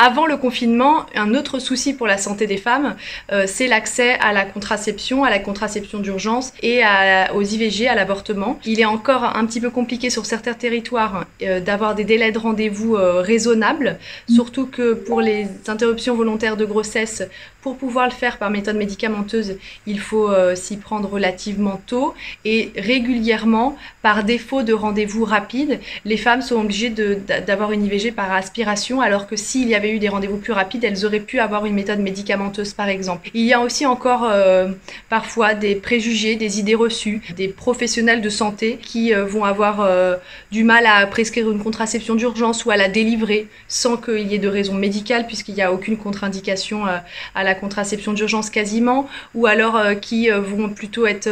Avant le confinement, un autre souci pour la santé des femmes, c'est l'accès à la contraception d'urgence et aux IVG, à l'avortement. Il est encore un petit peu compliqué sur certains territoires d'avoir des délais de rendez-vous raisonnables, surtout que pour les interruptions volontaires de grossesse, pour pouvoir le faire par méthode médicamenteuse, il faut s'y prendre relativement tôt et régulièrement, par défaut de rendez-vous rapide, les femmes sont obligées d'avoir une IVG par aspiration, alors que s'il y avait eu des rendez-vous plus rapides, elles auraient pu avoir une méthode médicamenteuse par exemple. Il y a aussi encore parfois des préjugés, des idées reçues, des professionnels de santé qui vont avoir du mal à prescrire une contraception d'urgence ou à la délivrer sans qu'il y ait de raison médicale, puisqu'il n'y a aucune contre-indication à la contraception d'urgence quasiment, ou alors qui vont plutôt être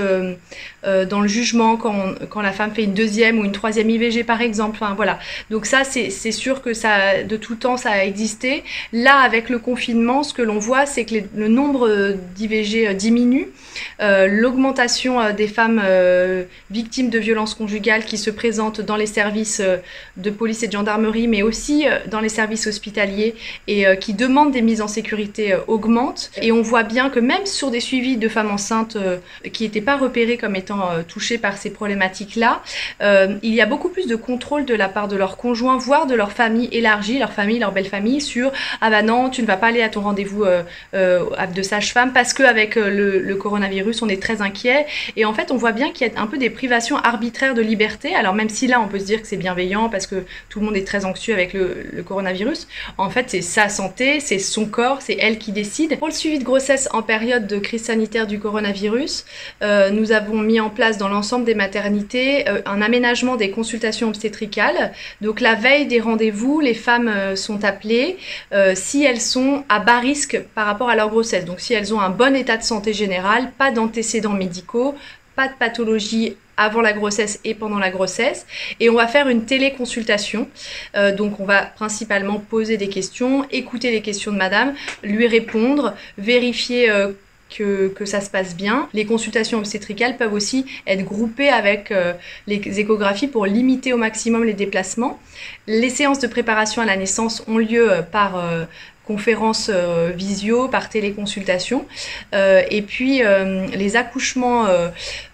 dans le jugement quand la femme fait une deuxième ou une troisième IVG par exemple. Enfin, voilà. Donc ça, c'est sûr que ça, de tout temps, ça a existé. Là, avec le confinement, ce que l'on voit, c'est que le nombre d'IVG diminue. L'augmentation des femmes victimes de violences conjugales qui se présentent dans les services de police et de gendarmerie, mais aussi dans les services hospitaliers et qui demandent des mises en sécurité augmente. Et on voit bien que même sur des suivis de femmes enceintes qui n'étaient pas repérées comme étant touchées par ces problématiques-là, il y a beaucoup plus de contrôle de la part de leurs conjoints, voire de leur famille élargie, leur famille, leur belle famille, sur « Ah bah non, tu ne vas pas aller à ton rendez-vous de sage-femme parce qu'avec le coronavirus, on est très inquiet. » Et en fait, on voit bien qu'il y a un peu des privations arbitraires de liberté. Alors même si là, on peut se dire que c'est bienveillant parce que tout le monde est très anxieux avec le coronavirus, en fait, c'est sa santé, c'est son corps, c'est elle qui décide. Pour le suivi de grossesse en période de crise sanitaire du coronavirus, nous avons mis en place dans l'ensemble des maternités un aménagement des consultations obstétricales. Donc la veille des rendez-vous, les femmes sont appelées si elles sont à bas risque par rapport à leur grossesse. Donc si elles ont un bon état de santé général, pas d'antécédents médicaux, pas de pathologie avant la grossesse et pendant la grossesse, et on va faire une téléconsultation. Donc on va principalement poser des questions, écouter les questions de madame, lui répondre, vérifier que ça se passe bien. Les consultations obstétricales peuvent aussi être groupées avec les échographies pour limiter au maximum les déplacements. Les séances de préparation à la naissance ont lieu par conférences visio, par téléconsultation. Et puis les accouchements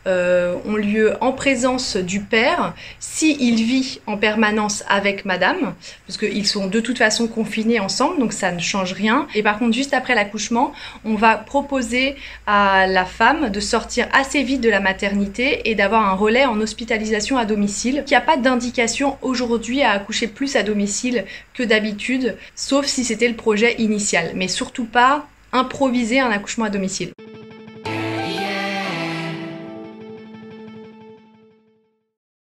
ont lieu en présence du père, s'il vit en permanence avec madame, parce qu'ils sont de toute façon confinés ensemble, donc ça ne change rien. Et par contre, juste après l'accouchement, on va proposer à la femme de sortir assez vite de la maternité et d'avoir un relais en hospitalisation à domicile. Il n'y a pas d'indication aujourd'hui à accoucher plus à domicile que d'habitude, sauf si c'était le projet initial, mais surtout pas improviser un accouchement à domicile.